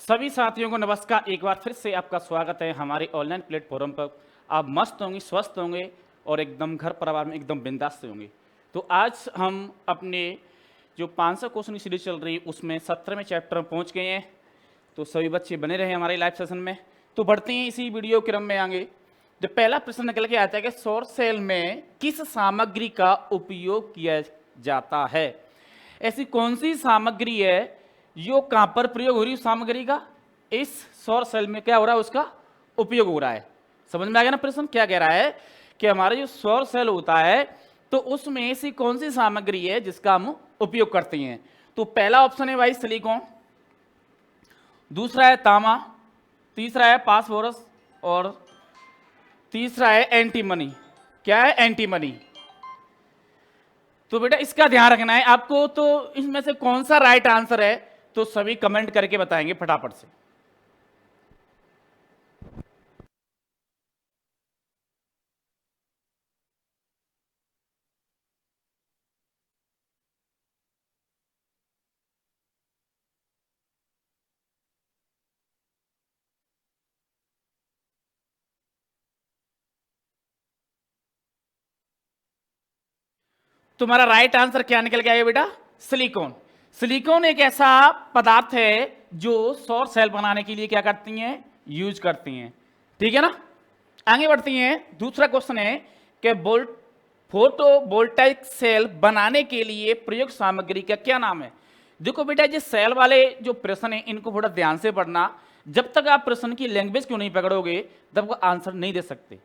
सभी साथियों को नमस्कार। एक बार फिर से आपका स्वागत है हमारे ऑनलाइन प्लेटफॉर्म पर। आप मस्त होंगे, स्वस्थ होंगे और एकदम घर परिवार में एकदम बिंदास से होंगे। तो आज हम अपने जो 500 क्वेश्चन की सीरीज चल रही है उसमें 17वें चैप्टर में पहुंच गए हैं। तो सभी बच्चे बने रहे हमारे लाइव सेशन में। तो बढ़ते हैं इसी वीडियो क्रम में आगे। जो पहला प्रश्न निकल के आता है कि सौर सेल में किस सामग्री का उपयोग किया जाता है। ऐसी कौन सी सामग्री है जो कहां पर प्रयोग हो रही है सामग्री का, इस सौर सेल में क्या हो रहा है, उसका उपयोग हो रहा है। समझ में आ गया ना प्रश्न? क्या कह रहा है कि हमारा जो सौर सेल होता है तो उसमें ऐसी कौन सी सामग्री है जिसका हम उपयोग करते हैं। तो पहला ऑप्शन है भाई सिलिकॉन, दूसरा है तांबा, तीसरा है फास्फोरस और तीसरा है एंटीमनी। क्या है? एंटीमनी। तो बेटा इसका ध्यान रखना है आपको। तो इसमें से कौन सा राइट आंसर है तो सभी कमेंट करके बताएंगे फटाफट से। तुम्हारा राइट आंसर क्या निकल के आएगा बेटा? सिलिकॉन। सिलिकॉन एक ऐसा पदार्थ है जो सौर सेल बनाने के लिए क्या करती हैं, यूज करती हैं। ठीक है ना? आगे बढ़ती हैं। दूसरा क्वेश्चन है कि फोटोवोल्टाइक सेल बनाने के लिए प्रयुक्त सामग्री का क्या नाम है। देखो बेटा, ये सेल वाले जो प्रश्न है इनको थोड़ा ध्यान से पढ़ना। जब तक आप प्रश्न की लैंग्वेज क्यों नहीं पकड़ोगे तब वो आंसर नहीं दे सकते।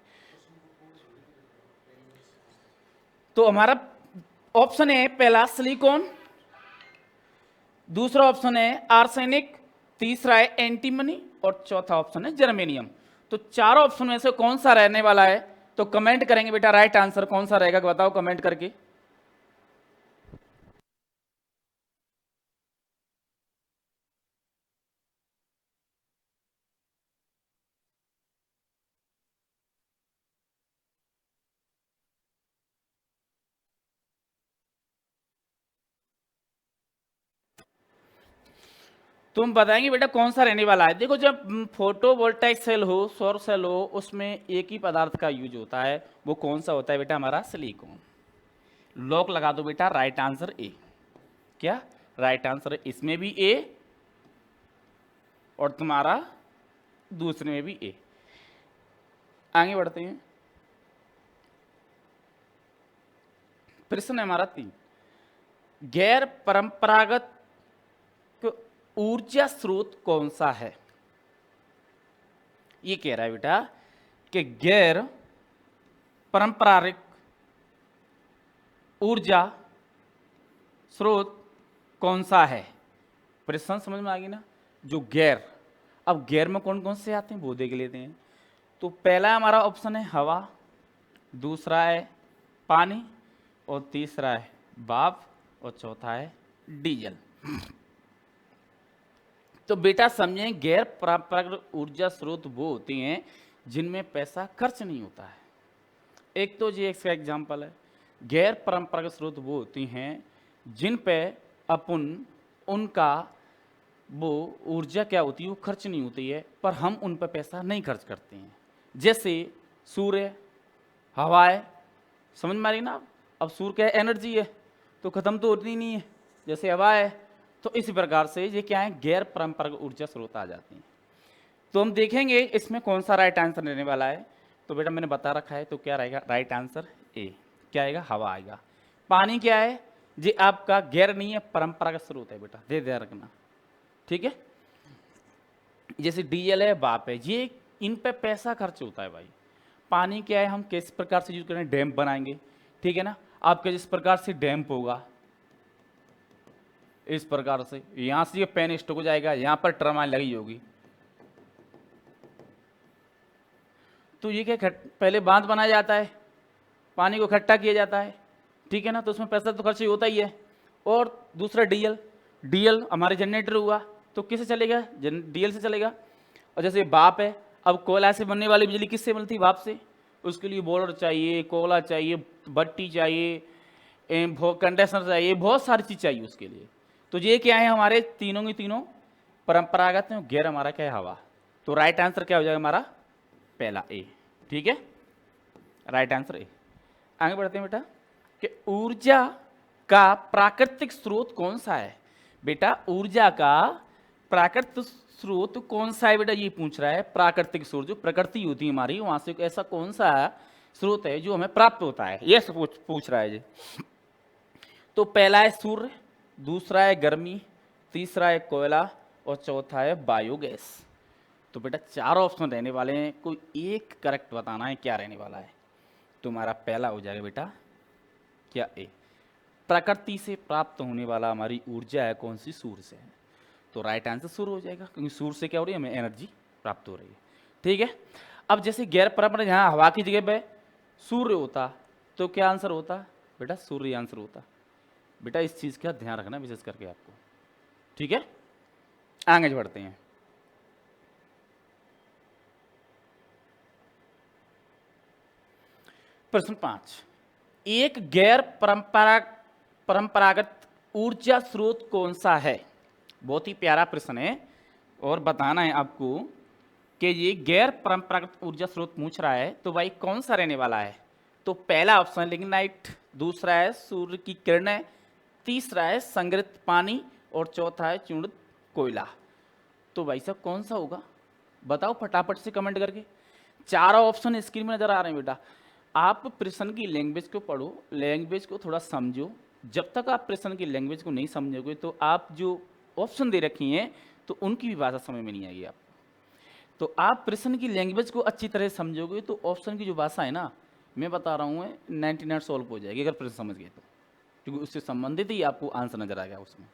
तो हमारा ऑप्शन है पहला सिलिकॉन, दूसरा ऑप्शन है आर्सेनिक, तीसरा है एंटीमनी और चौथा ऑप्शन है जर्मेनियम। तो चारों ऑप्शन में से कौन सा रहने वाला है तो कमेंट करेंगे बेटा, राइट आंसर कौन सा रहेगा बताओ कमेंट करके। तुम बताएंगे बेटा कौन सा रहने वाला है। देखो, जब फोटोवोल्टाइक सेल हो, सौर सेल हो, उसमें एक ही पदार्थ का यूज होता है। वो कौन सा होता है बेटा? हमारा सिलिकॉन। लॉक लगा दो बेटा, राइट आंसर ए। क्या राइट आंसर है? इसमें भी ए और तुम्हारा दूसरे में भी ए। आगे बढ़ते हैं। प्रश्न है हमारा 3। गैर परंपरागत ऊर्जा स्रोत कौन सा है। ये कह रहा है बेटा कि गैर पारंपरिक ऊर्जा स्रोत कौन सा है। प्रश्न समझ में आ गई ना? जो गैर, अब गैर में कौन कौन से आते हैं वो देख लेते हैं। तो पहला हमारा ऑप्शन है हवा, दूसरा है पानी और तीसरा है भाप और चौथा है डीजल। तो बेटा समझें, गैर पारंपरिक ऊर्जा स्रोत वो होते हैं जिनमें पैसा खर्च नहीं होता है। एक तो ये इसका एग्जाम्पल है। गैर पारंपरिक स्रोत वो होती हैं जिन पे अपन उनका वो ऊर्जा क्या होती है, वो खर्च नहीं होती है, पर हम उन पर पैसा नहीं खर्च करते हैं। जैसे सूर्य, हवाएं। समझ में आ रही ना? अब सूर्य क्या एनर्जी है तो ख़त्म तो होती नहीं है, जैसे हवा है। तो इसी प्रकार से ये क्या है, गैर पारंपरिक ऊर्जा स्रोत आ जाते हैं। तो हम देखेंगे इसमें कौन सा राइट आंसर रहने वाला है। तो बेटा मैंने बता रखा है, तो क्या रहेगा राइट आंसर? ए। क्या आएगा? हवा आएगा। पानी क्या है? ये आपका गैर नहीं है, परंपरागत स्रोत है बेटा, दे ध्यान रखना। ठीक है? जैसे डीजल है, भाप है, ये इन पे पैसा खर्च होता है भाई। पानी क्या है, हम किस प्रकार से यूज करें, डैम बनाएंगे। ठीक है ना? आपके जिस प्रकार से डैम्प होगा, इस प्रकार से यहां से ये पेन स्टॉक हो जाएगा, यहां पर टर्बाइन लगी होगी। तो ये क्या, पहले बांध बनाया जाता है, पानी को इकट्ठा किया जाता है। ठीक है ना? तो उसमें पैसा तो खर्च होता ही है। और दूसरा डीजल, डीजल हमारे जनरेटर हुआ तो किससे चलेगा? डीजल से चलेगा। और जैसे भाप है, अब कोयला से बनने वाली बिजली किससे बनती है? भाप से। उसके लिए बॉयलर चाहिए, कोयला चाहिए, भट्टी चाहिए, कंडेंसर चाहिए, बहुत सारी चीज़ चाहिए उसके लिए। तो ये क्या है, हमारे तीनों की तीनों परंपरागत है, गैर हमारा क्या है, हवा। तो राइट आंसर क्या हो जाएगा हमारा, पहला ए। ठीक है, राइट आंसर ए। आगे बढ़ते हैं बेटा कि ऊर्जा का प्राकृतिक स्रोत कौन सा है। बेटा ऊर्जा का प्राकृतिक स्रोत कौन सा है बेटा, ये पूछ रहा है। प्राकृतिक स्रोत जो प्रकृति होती है हमारी, वहां से ऐसा कौन सा स्रोत है जो हमें प्राप्त होता है, ये पूछ रहा है जी। तो पहला है सूर्य, दूसरा है गर्मी, तीसरा है कोयला और चौथा है बायोगैस। तो बेटा चार ऑप्शन रहने वाले हैं, कोई एक करेक्ट बताना है क्या रहने वाला है। तुम्हारा पहला हो जाएगा बेटा क्या, ए, प्रकृति से प्राप्त होने वाला हमारी ऊर्जा है कौन सी, सूर्य से है। तो राइट आंसर सूर्य हो जाएगा, क्योंकि सूर्य से क्या हो रही है, हमें एनर्जी प्राप्त हो रही है। ठीक है, अब जैसे गैर परंपरा यहाँ हवा की जगह पे सूर्य होता तो क्या आंसर होता बेटा, सूर्य आंसर होता। बेटा इस चीज का ध्यान रखना विशेष करके आपको। ठीक है, आगे बढ़ते हैं। प्रश्न 5, एक गैर परंपरागत ऊर्जा स्रोत कौन सा है। बहुत ही प्यारा प्रश्न है और बताना है आपको कि ये गैर परंपरागत ऊर्जा स्रोत पूछ रहा है, तो भाई कौन सा रहने वाला है। तो पहला ऑप्शन लिग्नाइट, दूसरा है सूर्य की किरणें, तीसरा है संग्रहित पानी और चौथा है चूर्णित कोयला। तो भाई साहब कौन सा होगा, बताओ फटाफट से कमेंट करके। चारों ऑप्शन स्क्रीन में नजर आ रहे हैं बेटा। आप प्रश्न की लैंग्वेज को पढ़ो, लैंग्वेज को थोड़ा समझो। जब तक आप प्रश्न की लैंग्वेज को नहीं समझोगे तो आप जो ऑप्शन दे रखी हैं तो उनकी भी भाषा समझ में नहीं आएगी आपको। तो आप प्रश्न की लैंग्वेज को अच्छी तरह समझोगे तो ऑप्शन की जो भाषा है ना, मैं बता रहा हूँ 99 सॉल्व हो जाएगी अगर प्रश्न समझ गए तो, क्योंकि उससे संबंधित ही आपको आंसर नजर आएगा उसमें।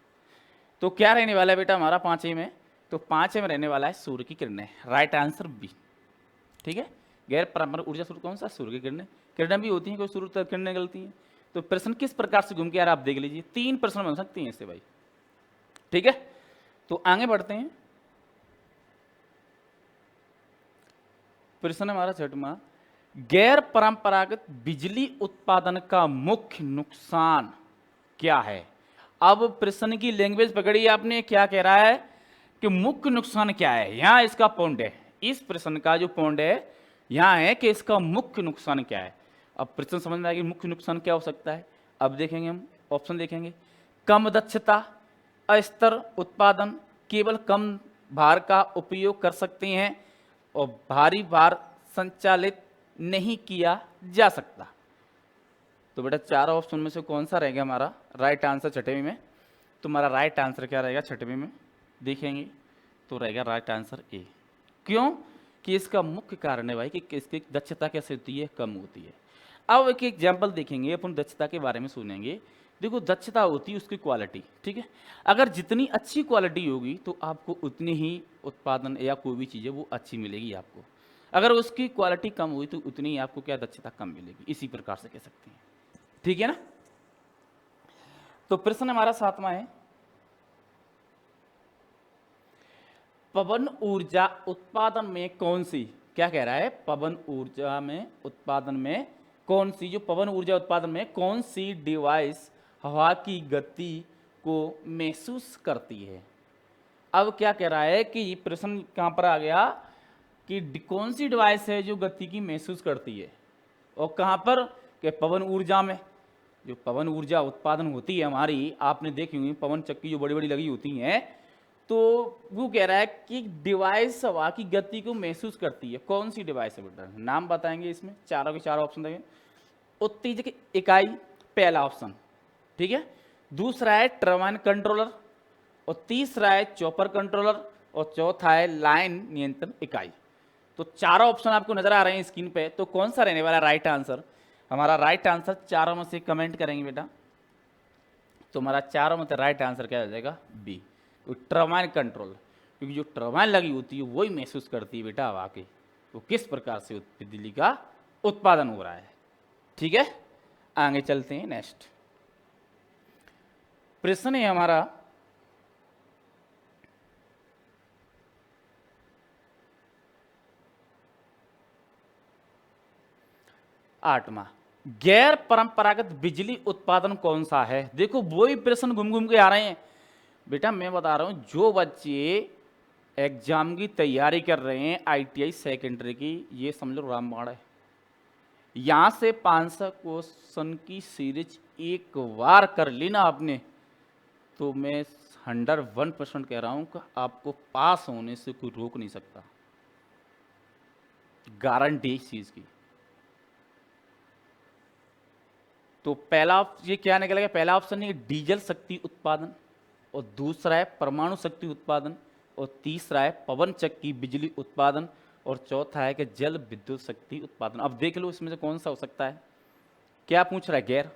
तो क्या रहने वाला है बेटा हमारा पाँचवें में, तो पाँचवें में रहने वाला है सूर्य की किरणें, राइट आंसर बी। ठीक है, गैर पारंपरिक ऊर्जा स्रोत कौन सा, सूर्य की किरणें। किरणें भी होती हैं, कोई सूर्य तक किरणें निकलती हैं। तो प्रश्न किस प्रकार से घूम के यार आप देख लीजिए, 3 प्रश्न बन सकते हैं इससे भाई। ठीक है, तो आगे बढ़ते हैं। प्रश्न हमारा छठवां, गैर परंपरागत बिजली उत्पादन का मुख्य नुकसान क्या है। अब प्रश्न की लैंग्वेज पकड़ी आपने, क्या कह रहा है कि मुख्य नुकसान क्या है। यहां इसका पॉइंट है, इस प्रश्न का जो पॉइंट है यहां है कि इसका मुख्य नुकसान क्या है। अब प्रश्न समझ में आएगा मुख्य नुकसान क्या हो सकता है। अब देखेंगे हम ऑप्शन देखेंगे, कम दक्षता, अस्थिर उत्पादन, केवल कम भार का उपयोग कर सकते हैं और भारी भार संचालित नहीं किया जा सकता। तो बेटा चारों ऑप्शन में से कौन सा रहेगा हमारा राइट आंसर छठवीं में। तुम्हारा राइट आंसर क्या रहेगा छठवीं में देखेंगे तो रहेगा राइट आंसर ए। क्यों कि इसका मुख्य कारण है भाई कि इसकी दक्षता कैसे होती है, कम होती है। अब एक एग्जाम्पल देखेंगे, अपन दक्षता के बारे में सुनेंगे। देखो दक्षता होती है उसकी क्वालिटी, ठीक है। अगर जितनी अच्छी क्वालिटी होगी तो आपको उतनी ही उत्पादन या कोई भी चीज़ है वो अच्छी मिलेगी आपको। अगर उसकी क्वालिटी कम हुई तो उतनी ही आपको क्या दक्षता कम मिलेगी, इसी प्रकार से कह सकते हैं। ठीक है ना। तो प्रश्न हमारा 7वां है, पवन ऊर्जा उत्पादन में कौन सी, क्या कह रहा है, पवन ऊर्जा में उत्पादन में कौन सी, जो पवन ऊर्जा उत्पादन में कौन सी डिवाइस हवा की गति को महसूस करती है। अब क्या कह रहा है कि ये प्रश्न कहां पर आ गया कि कौन सी डिवाइस है जो गति की महसूस करती है और कहां पर, कि पवन ऊर्जा में। जो पवन ऊर्जा उत्पादन होती है हमारी, आपने देखी हुई पवन चक्की जो बड़ी बड़ी लगी होती हैं, तो वो कह रहा है कि डिवाइस हवा की गति को महसूस करती है। कौन सी डिवाइस है बेटा, नाम बताएंगे इसमें, चारों के चारों ऑप्शन देंगे। उत्तेजक इकाई पहला ऑप्शन, ठीक है। दूसरा है टरबाइन कंट्रोलर और तीसरा है चॉपर कंट्रोलर और चौथा है लाइन नियंत्रण इकाई। तो चारों ऑप्शन आपको नजर आ रहे हैं स्क्रीन पे, तो कौन सा रहने वाला राइट आंसर। हमारा राइट आंसर चारों में से कमेंट करेंगे बेटा, तो हमारा चारों में से राइट आंसर क्या हो जाएगा, बी, टरबाइन कंट्रोल। क्योंकि जो टरबाइन लगी होती है वही महसूस करती है बेटा हवा की, वो किस प्रकार से बिजली का उत्पादन हो रहा है। ठीक है, आगे चलते हैं। नेक्स्ट प्रश्न है हमारा 8वां, गैर परंपरागत बिजली उत्पादन कौन सा है। देखो वही प्रश्न घूम घूम के आ रहे हैं बेटा। मैं बता रहा हूं जो बच्चे एग्जाम की तैयारी कर रहे हैं आईटीआई सेकेंडरी की, ये समझ लो रामबाण है। यहां से 500 क्वेश्चन की सीरीज एक बार कर ली ना आपने, तो मैं 101% कह रहा हूं कि आपको पास होने से कोई रोक नहीं सकता, गारंटी इस चीज की। तो पहला ये क्या निकलेगा, पहला ऑप्शन है डीजल शक्ति उत्पादन, और दूसरा है परमाणु शक्ति उत्पादन, और तीसरा है पवन चक्की बिजली उत्पादन, और चौथा है कि जल विद्युत शक्ति उत्पादन। अब देख लो इसमें से कौन सा हो सकता है। क्या पूछ रहा है, गैर।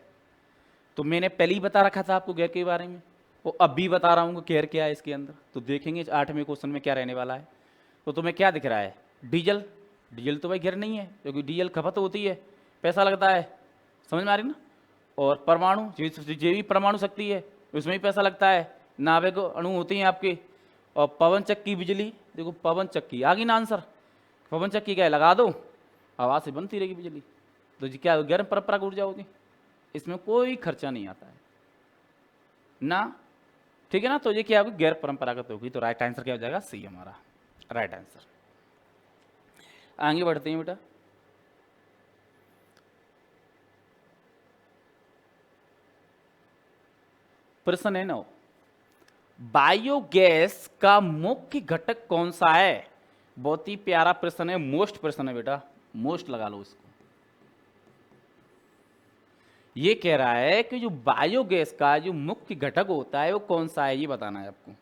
तो मैंने पहले ही बता रखा था आपको गैर के बारे में, और अब भी बता रहा हूँ कि गैर क्या है इसके अंदर। तो देखेंगे 8वें क्वेश्चन में क्या रहने वाला है। तो तुम्हें क्या दिख रहा है, डीजल। डीजल तो भाई गैर नहीं है, क्योंकि डीजल खपत होती है, पैसा लगता है, समझ में आ रही ना। और परमाणु, जो भी परमाणु शक्ति है उसमें भी पैसा लगता है, नाभिक अणु होती हैं आपके। और पवन चक्की बिजली, देखो पवन चक्की आ गई ना आंसर। पवन चक्की क्या है, लगा दो हवा से बनती रहेगी बिजली, तो जी क्या गैर परंपरागत ऊर्जा होगी, इसमें कोई खर्चा नहीं आता है ना, ठीक है ना। तो ये क्या होगी, गैर परंपरागत होगी। तो राइट आंसर क्या हो जाएगा, सी हमारा राइट आंसर। आगे बढ़ते हैं बेटा। प्रश्न है 9, बायोगैस का मुख्य घटक कौन सा है। बहुत ही प्यारा प्रश्न है, मोस्ट प्रश्न है बेटा, मोस्ट लगा लो इसको। ये कह रहा है कि जो बायोगैस का जो मुख्य घटक होता है वो कौन सा है, ये बताना है आपको।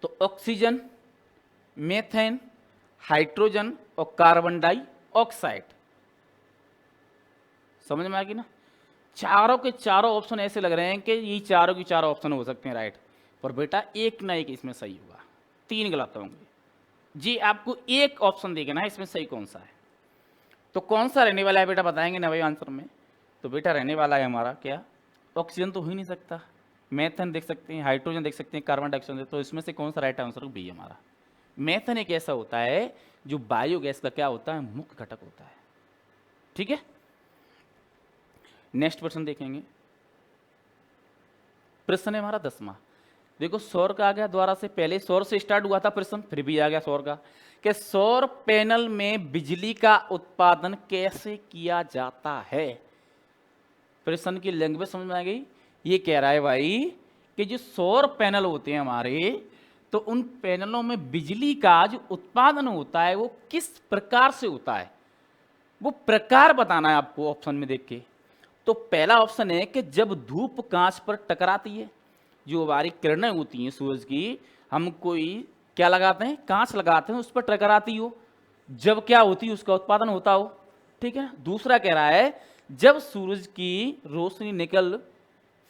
तो ऑक्सीजन, मेथेन, हाइड्रोजन और कार्बन डाइऑक्साइड। समझ में आ गई ना। चारों के चारों ऑप्शन ऐसे लग रहे हैं कि ये चारों के चारों ऑप्शन हो सकते हैं राइट, पर बेटा एक ना एक इसमें सही होगा, 3 गलत होंगे जी। आपको एक ऑप्शन देखना है इसमें सही कौन सा है। तो कौन सा रहने वाला है बेटा, बताएंगे ना भाई आंसर में। तो बेटा रहने वाला है हमारा क्या, ऑक्सीजन तो हो ही नहीं सकता, मेथन देख सकते हैं, हाइड्रोजन देख सकते हैं, कार्बन डाइऑक्साइड। तो इसमें से कौन सा राइट आंसर बी हमारा। मेथन एक ऐसा होता है जो बायोगैस का क्या होता है, मुख्य घटक होता है, ठीक है। नेक्स्ट प्रश्न देखेंगे। प्रश्न है हमारा 10वां। देखो सौर का आ गया द्वारा से, पहले सौर से स्टार्ट हुआ था प्रश्न, फिर भी आ गया सौर का, कि सौर पैनल में बिजली का उत्पादन कैसे किया जाता है। प्रश्न की लैंग्वेज समझ में आ गई। ये कह रहा है भाई कि जो सौर पैनल होते हैं हमारे, तो उन पैनलों में बिजली का जो उत्पादन होता है वो किस प्रकार से होता है, वो प्रकार बताना है आपको ऑप्शन में देख के। तो पहला ऑप्शन है कि जब धूप कांच पर टकराती है, जो हमारी किरणें होती हैं सूरज की, हम कोई क्या लगाते हैं, कांच लगाते हैं, उस पर टकराती हो, जब क्या होती है उसका उत्पादन होता हो, ठीक है। दूसरा कह रहा है जब सूरज की रोशनी निकल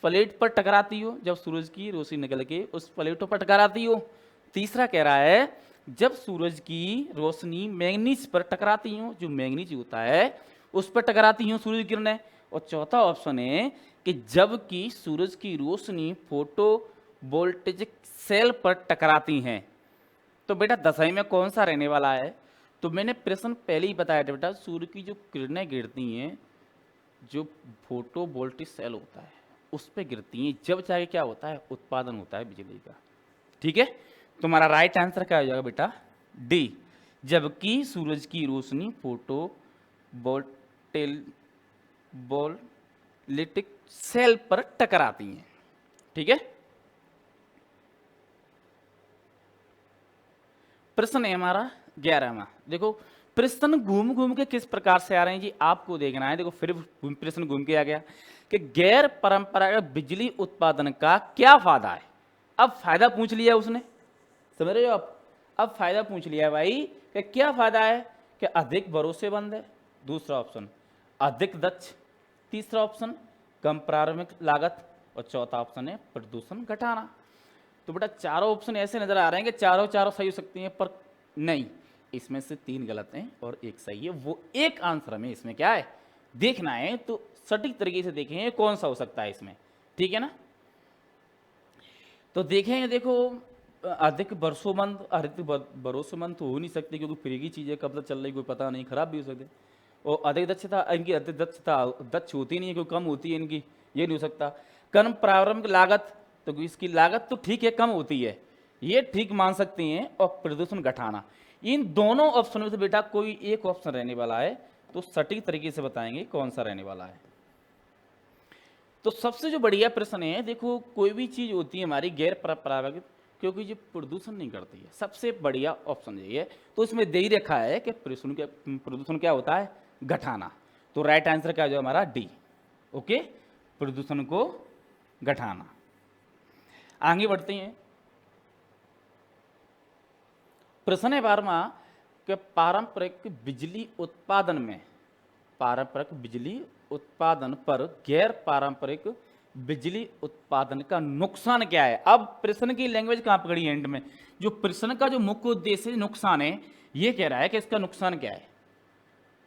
प्लेट पर टकराती हो, जब सूरज की रोशनी निकल के उस प्लेटों पर टकराती हो। तीसरा कह रहा है जब सूरज की रोशनी मैग्नीज पर टकराती हो, जो मैग्नीज होता है उस पर टकराती हो सूरज की किरणें। और चौथा ऑप्शन है कि जबकि सूरज की रोशनी फोटो वोल्टेजिक सेल पर टकराती हैं। तो बेटा 10वीं में कौन सा रहने वाला है। तो मैंने प्रश्न पहले ही बताया था बेटा, सूर्य की जो किरणें गिरती हैं, जो फोटो वोल्टिक सेल होता है उस पर गिरती हैं, जब जाके क्या होता है, उत्पादन होता है बिजली का, ठीक है। तुम्हारा राइट आंसर क्या हो जाएगा बेटा, डी। जबकि सूरज की रोशनी फोटो वोल्टिक सेल पर टकराती हैं, ठीक है। प्रश्न है हमारा 11वां। देखो प्रश्न घूम घूम के किस प्रकार से आ रहे हैं जी, आपको देखना है। देखो फिर प्रश्न घूम के आ गया कि गैर परंपरागत बिजली उत्पादन का क्या फायदा है। अब फायदा पूछ लिया उसने, समझ रहे हो आप। अब फायदा पूछ लिया भाई कि क्या फायदा है, कि अधिक भरोसेमंद है, दूसरा ऑप्शन अधिक दक्ष, तीसरा ऑप्शन कम प्रारंभिक लागत, और चौथा ऑप्शन है प्रदूषण घटाना। तो बेटा चारों ऑप्शन ऐसे नजर आ रहे हैं कि चारों चारों सही हो सकती हैं, पर नहीं, इसमें से 3 गलत हैं और एक सही है। वो एक आंसर हमें इसमें क्या है देखना है, तो सटीक तरीके से देखें कौन सा हो सकता है इसमें, ठीक है ना। तो देखेंगे, देखो अधिक भरोसेमंद तो हो नहीं सकती, क्योंकि फ्री की चीजें कब तक चल रही कोई पता नहीं, खराब भी हो सकती। और अधिक दक्षता, इनकी अधिक दक्षता दक्ष होती नहीं है, क्योंकि कम होती है इनकी, ये नहीं हो सकता। कम प्रारंभिक लागत, तो इसकी लागत तो ठीक है कम होती है, ये ठीक मान सकती हैं, और प्रदूषण घटाना। इन दोनों ऑप्शन में से बेटा कोई एक ऑप्शन रहने वाला है, तो सटीक तरीके से बताएंगे कौन सा रहने वाला है। तो सबसे जो बढ़िया प्रश्न है, देखो कोई भी चीज होती है हमारी गैर परंपरागत, क्योंकि जो प्रदूषण नहीं करती है, सबसे बढ़िया ऑप्शन यही है। तो इसमें दे ही रखा है कि प्रदूषण क्या होता है, घटाना। तो राइट आंसर क्या हो जाएगा हमारा, डी। ओके, प्रदूषण को घटाना। आगे बढ़ते हैं। प्रश्न है 12वां कि पारंपरिक बिजली उत्पादन में, पारंपरिक बिजली उत्पादन पर गैर पारंपरिक बिजली उत्पादन का नुकसान क्या है। अब प्रश्न की लैंग्वेज कहां पकड़ी है एंड में, जो प्रश्न का जो मुख्य उद्देश्य नुकसान है, ये कह रहा है कि इसका नुकसान क्या है।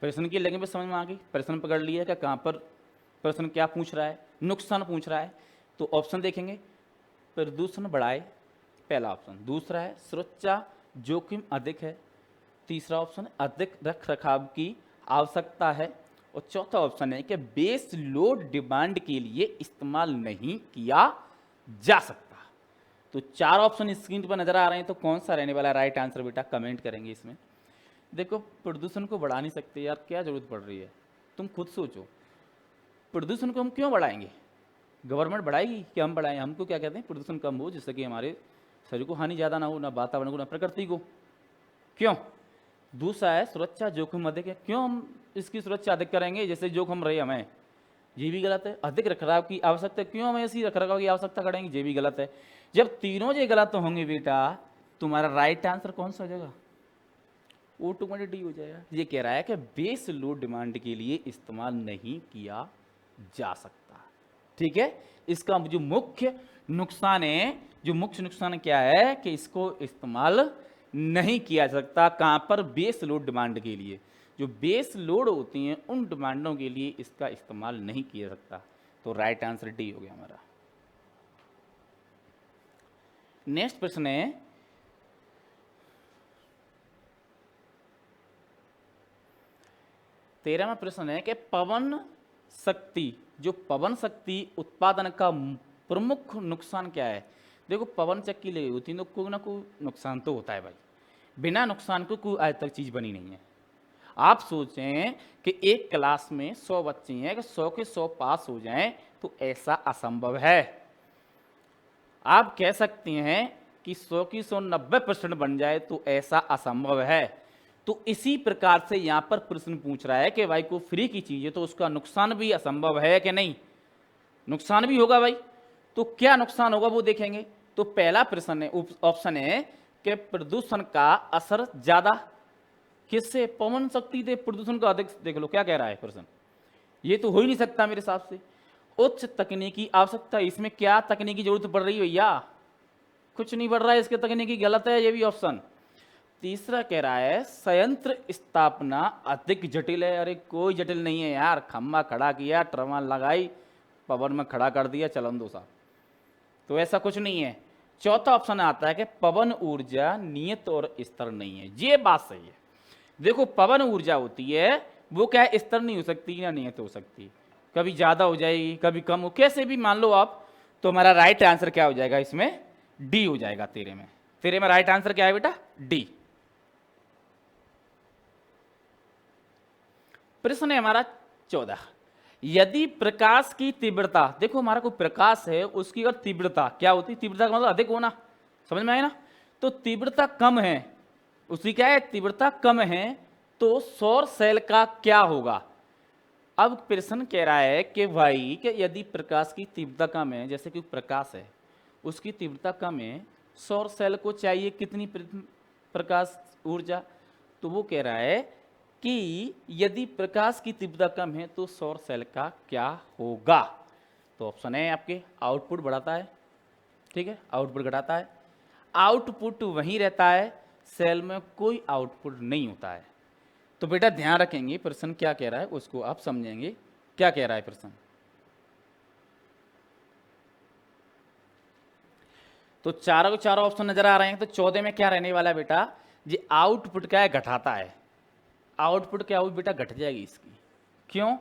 प्रश्न की लैंग्वेज समझ में आ गई, प्रश्न पकड़ लिया कि कहां पर प्रश्न क्या पूछ रहा है, नुकसान पूछ रहा है। तो ऑप्शन देखेंगे, प्रदूषण बढ़ाए, पहला ऑप्शन। दूसरा है सुरक्षा जोखिम अधिक है। तीसरा ऑप्शन है अधिक रख रखाव की आवश्यकता है। और चौथा ऑप्शन है कि बेस लोड डिमांड के लिए इस्तेमाल नहीं किया जा सकता। तो चार ऑप्शन स्क्रीन पर नजर आ रहे हैं, तो कौन सा रहने वाला है राइट आंसर बेटा, कमेंट करेंगे इसमें। देखो प्रदूषण को बढ़ा नहीं सकते यार, क्या जरूरत पड़ रही है, तुम खुद सोचो। प्रदूषण को हम क्यों बढ़ाएंगे, गवर्नमेंट बढ़ाएगी कि हम बढ़ाएं। हमको क्या कहते हैं, प्रदूषण कम हो जिससे कि हमारे शरीर को हानि ज़्यादा ना हो, ना वातावरण को ना प्रकृति को। क्यों। दूसरा है सुरक्षा जोखिम अधिक है, क्यों हम इसकी सुरक्षा अधिक करेंगे जैसे जोखिम रहे हमें, ये भी गलत है। अधिक रखरखाव की आवश्यकता, क्यों हमें ऐसी रखरखाव की आवश्यकता करेंगे, ये भी गलत है। जब तीनों ये गलत होंगे बेटा, तुम्हारा राइट आंसर कौन सा हो जाएगा, ऑटोमेटिक डी हो जाएगा। ये कह रहा है कि बेस लोड डिमांड के लिए इस्तेमाल नहीं किया जा सकता। ठीक है, इसका जो मुख्य नुकसान है, जो मुख्य नुकसान क्या है कि इसको इस्तेमाल नहीं किया जा सकता। कहां पर, बेस लोड डिमांड के लिए। जो बेस लोड होती हैं उन डिमांडों के लिए इसका इस्तेमाल नहीं किया जा सकता। तो राइट आंसर डी हो गया हमारा। नेक्स्ट प्रश्न है, तेरहवां प्रश्न है कि पवन शक्ति, जो पवन शक्ति उत्पादन का प्रमुख नुकसान क्या है। देखो पवन चक्की लगी होती है तो कोई ना कोई नुकसान तो होता है भाई, बिना नुकसान को कोई आज तक चीज बनी नहीं है। आप सोचें कि एक क्लास में 100 बच्चे हैं, कि 100 के 100 पास हो जाएं तो ऐसा असंभव है। आप कह सकते हैं कि 100 की 100 90% बन जाए तो ऐसा असंभव है। तो इसी प्रकार से यहां पर प्रश्न पूछ रहा है कि भाई को फ्री की चीज है तो उसका नुकसान भी असंभव है कि नहीं, नुकसान भी होगा भाई। तो क्या नुकसान होगा वो देखेंगे। तो पहला प्रश्न है, ऑप्शन है कि प्रदूषण का असर ज्यादा किससे, पवन शक्ति से प्रदूषण का अधिक। देख लो क्या कह रहा है प्रश्न, ये तो हो ही नहीं सकता मेरे हिसाब से। उच्च तकनीकी आवश्यकता, इसमें क्या तकनीकी जरूरत पड़ रही है भैया, कुछ नहीं बढ़ रहा है इसके तकनीकी, गलत है ये भी ऑप्शन। तीसरा कह रहा है संयंत्र स्थापना अधिक जटिल है। अरे कोई जटिल नहीं है यार, खम्बा खड़ा किया, ट्रमा लगाई, पवन में खड़ा कर दिया, चलन दो साहब, तो ऐसा कुछ नहीं है। चौथा ऑप्शन आता है कि पवन ऊर्जा नियत और स्थिर नहीं है। ये बात सही है। देखो पवन ऊर्जा होती है वो क्या है, स्थिर नहीं हो सकती ना नियत हो सकती, कभी ज्यादा हो जाएगी कभी कम हो, कैसे भी मान लो आप। तो हमारा राइट आंसर क्या हो जाएगा इसमें, डी हो जाएगा। तेरे में राइट आंसर क्या है बेटा, डी। प्रश्न है हमारा 14, यदि प्रकाश की तीव्रता, देखो हमारा कोई प्रकाश है उसकी अगर तीव्रता क्या होती है, तीव्रता का मतलब अधिक होना, समझ में आए ना। तो तीव्रता कम है, उसकी क्या है, तीव्रता कम है, तो सौर सेल का क्या होगा। अब प्रश्न कह रहा है कि भाई कि यदि प्रकाश की तीव्रता कम है, जैसे कि प्रकाश है उसकी तीव्रता कम है, सौर सेल को चाहिए कितनी प्रकाश ऊर्जा। तो वो कह रहा है कि यदि प्रकाश की तीव्रता कम है तो सौर सेल का क्या होगा। तो ऑप्शन है आपके, आउटपुट बढ़ाता है, ठीक है, आउटपुट घटाता है। आउटपुट वहीं रहता है, सेल में कोई आउटपुट नहीं होता है। तो बेटा ध्यान रखेंगे प्रश्न क्या कह रहा है उसको आप समझेंगे, क्या कह रहा है प्रश्न। तो चारों के चारों ऑप्शन नजर आ रहे हैं। तो 14 में क्या रहने वाला है बेटा, ये आउटपुट क्या है, घटाता है। आउटपुट क्या हुई बेटा, घट जाएगी इसकी। क्यों,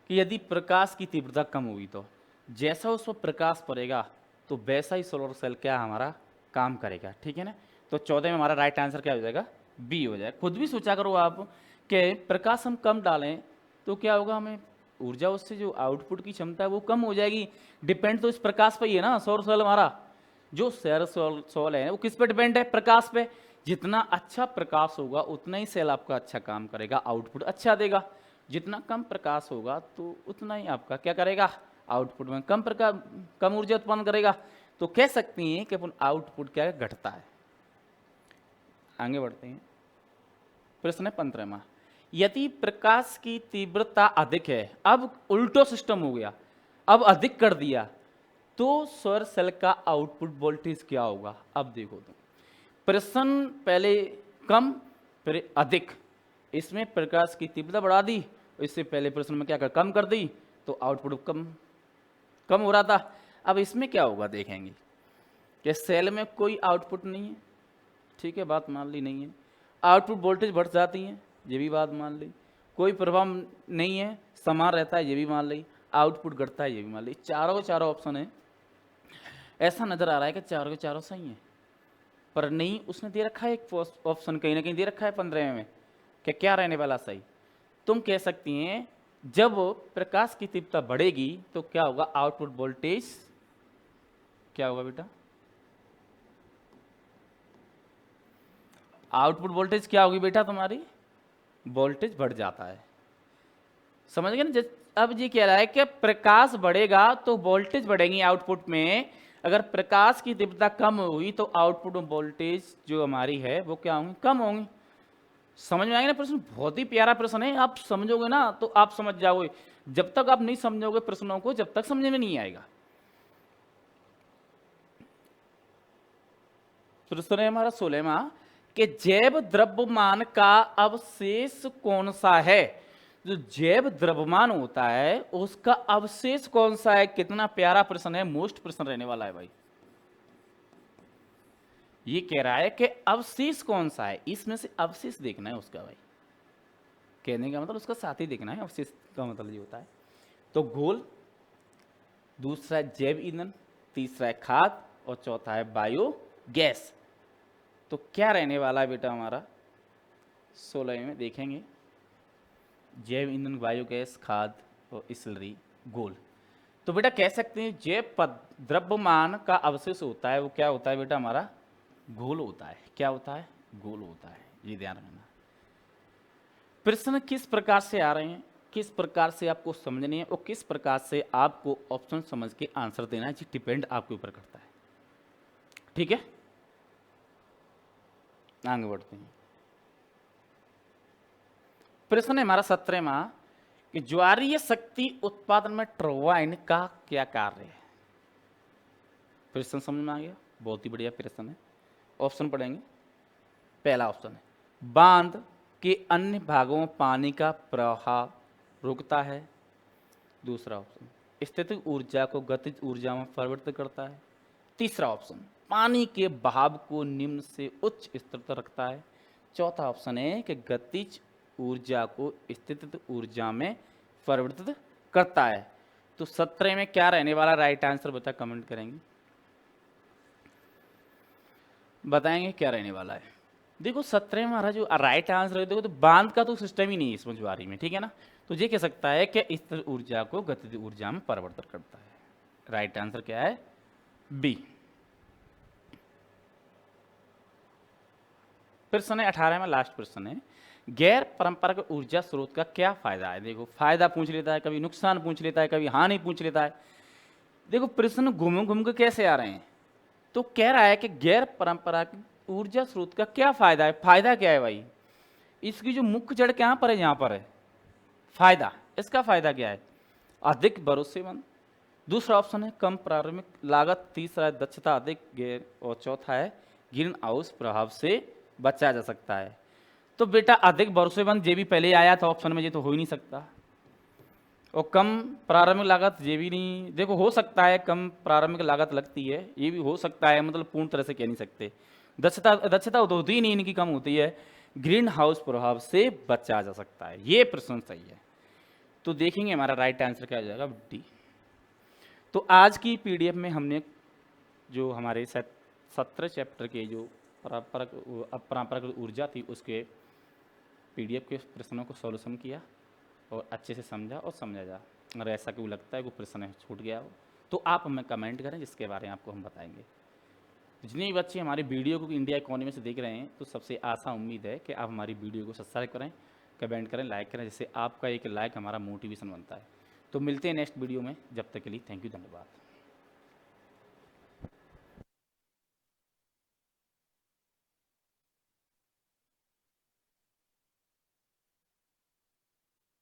कि यदि प्रकाश की तीव्रता कम हुई तो जैसा उस पर प्रकाश पड़ेगा तो वैसा ही सोलर सेल क्या हमारा काम करेगा, ठीक है ना। तो 14 में हमारा राइट आंसर क्या हो जाएगा, बी हो जाएगा। खुद भी सोचा करो आप कि प्रकाश हम कम डालें तो क्या होगा, हमें ऊर्जा उससे जो आउटपुट की क्षमता है वो कम हो जाएगी। डिपेंड तो इस प्रकाश पे ही है ना, सौर सेल हमारा जो सौर सोल है वो किस पे डिपेंड है, प्रकाश पे। जितना अच्छा प्रकाश होगा उतना ही सेल आपका अच्छा काम करेगा, आउटपुट अच्छा देगा। जितना कम प्रकाश होगा तो उतना ही आपका क्या करेगा, आउटपुट में कम ऊर्जा उत्पन्न करेगा। तो कह सकती हैं कि अपन आउटपुट क्या है, घटता है। आगे बढ़ते हैं, प्रश्न है 15वां। यदि प्रकाश की तीव्रता अधिक है, अब उल्टो सिस्टम हो गया, अब अधिक कर दिया, तो सौर सेल का आउटपुट वोल्टेज क्या होगा। अब देखो तुम, प्रश्न पहले कम फिर अधिक, इसमें प्रकाश की तीव्रता बढ़ा दी, इससे पहले प्रश्न में क्या कर कम कर दी, तो आउटपुट कम हो रहा था। अब इसमें क्या होगा देखेंगे कि सेल में कोई आउटपुट नहीं है, ठीक है, बात मान ली नहीं है। आउटपुट वोल्टेज बढ़ जाती है, ये भी बात मान ली। कोई प्रभाव नहीं है, समान रहता है, ये भी मान ली। आउटपुट घटता है, ये भी मान ली। चारों ऑप्शन है। ऐसा नजर आ रहा है कि चारों के चारों सही है, पर नहीं, उसने दे रखा है एक ऑप्शन कहीं ना कहीं दे रखा है 15 में कि क्या रहने वाला सही। तुम कह सकती हैं जब प्रकाश की तीव्रता बढ़ेगी तो क्या होगा, आउटपुट वोल्टेज क्या होगा बेटा, आउटपुट वोल्टेज क्या होगी बेटा तुम्हारी, वोल्टेज बढ़ जाता है। समझ गए ना। अब ये कह रहा है कि प्रकाश बढ़ेगा तो वोल्टेज बढ़ेंगी आउटपुट में। अगर प्रकाश की तीव्रता कम हुई तो आउटपुट में वोल्टेज जो हमारी है वो क्या होंगी, कम होंगी। समझ में आएगा ना प्रश्न, बहुत ही प्यारा प्रश्न है। आप समझोगे ना तो आप समझ जाओगे, जब तक आप नहीं समझोगे प्रश्नों को, जब तक समझ में नहीं आएगा। प्रश्न है हमारा 16वां कि जैव द्रव्यमान का अवशेष कौन सा है। जो जैव द्रव्यमान होता है उसका अवशेष कौन सा है। कितना प्यारा प्रश्न है, मोस्ट प्रश्न रहने वाला है भाई। ये कह रहा है कि अवशेष कौन सा है, इसमें से अवशेष देखना है उसका भाई। कहने का मतलब उसका साथ ही देखना है, अवशेष का मतलब ये होता है। तो गोल, दूसरा है जैव ईंधन, तीसरा है खाद और चौथा है बायो गैस। तो क्या रहने वाला है बेटा हमारा 16 में देखेंगे, जैव ईंधन, बायोगैस, खाद और स्लरी, गोल। तो बेटा कह सकते हैं जैव द्रव्यमान का अवशेष होता है वो क्या होता है बेटा हमारा, गोल होता है। क्या होता है, गोल होता है, ये ध्यान रखना। प्रश्न किस प्रकार से आ रहे हैं, किस प्रकार से आपको समझने हैं और किस प्रकार से आपको ऑप्शन समझ के आंसर देना है, डिपेंड आपके ऊपर करता है, ठीक है। आगे बढ़ते हैं, प्रश्न है हमारा 17वां कि ज्वारीय शक्ति उत्पादन में टरबाइन का क्या कार्य है। प्रश्न समझ में आ गया, बहुत ही बढ़िया प्रश्न है। ऑप्शन पढ़ेंगे। पहला ऑप्शन है बांध के अन्य भागों में पानी का प्रवाह रुकता है। दूसरा ऑप्शन स्थितिज ऊर्जा को गतिज ऊर्जा में परिवर्तित करता है। तीसरा ऑप्शन पानी के बहाव को निम्न से उच्च स्तर तक रखता है। चौथा ऑप्शन है कि गतिज ऊर्जा को स्थितिज ऊर्जा में परिवर्तित करता है। तो 17 में क्या रहने वाला राइट आंसर बता, कमेंट करेंगे, बताएंगे क्या रहने वाला है। देखो 17 में हमारा जो राइट आंसर है, देखो तो बांध का तो सिस्टम ही नहीं है इसमें ज्वारी में, ठीक है ना। तो ये कह सकता है कि स्थिर ऊर्जा को गतिज ऊर्जा में परिवर्तित करता है। राइट आंसर क्या है, बी। प्रश्न है 18 में, लास्ट प्रश्न है गैर परंपरागत ऊर्जा स्रोत का क्या फायदा है। देखो फायदा पूछ लेता है, कभी नुकसान पूछ लेता है, कभी हानि पूछ लेता है। देखो प्रश्न घूम घूम के कैसे आ रहे हैं, तो कह रहा है कि गैर परंपरागत ऊर्जा स्रोत का क्या फायदा है। फायदा क्या है भाई, इसकी जो मुख्य जड़ कहां पर है, यहां पर है फायदा। इसका फायदा क्या है, अधिक भरोसेमंद। दूसरा ऑप्शन है कम प्रारंभिक लागत। तीसरा है दक्षता अधिक गैर, और चौथा है ग्रीन हाउस प्रभाव से बचा जा सकता है। तो बेटा अधिक भरोसेमंद ये भी पहले आया था ऑप्शन में, ये तो हो ही नहीं सकता। और कम प्रारंभिक लागत ये भी नहीं, देखो हो सकता है कम प्रारंभिक लागत लगती है, ये भी हो सकता है, मतलब पूर्ण तरह से कह नहीं सकते। दक्षता तो होती ही नहीं इनकी, कम होती है। ग्रीन हाउस प्रभाव से बचा जा सकता है, ये प्रश्न सही है। तो देखेंगे हमारा राइट आंसर क्या हो जाएगा, डी। तो आज की पीडीएफ में हमने जो हमारे शायद 17 चैप्टर के जो अपरंपरागत ऊर्जा थी उसके पीडीएफ के प्रश्नों को सॉल्यूशन किया और अच्छे से समझा और समझा जा। अगर ऐसा क्यों लगता है कोई प्रश्न छूट गया हो तो आप हमें कमेंट करें, जिसके बारे में आपको हम बताएंगे। जितने भी बच्चे हमारी वीडियो को इंडिया इकोनॉमी से देख रहे हैं तो सबसे आशा उम्मीद है कि आप हमारी वीडियो को सब्सक्राइब करें, कमेंट करें, लाइक करें, जिससे आपका एक लाइक हमारा मोटिवेशन बनता है। तो मिलते हैं नेक्स्ट वीडियो में, जब तक के लिए थैंक यू, धन्यवाद।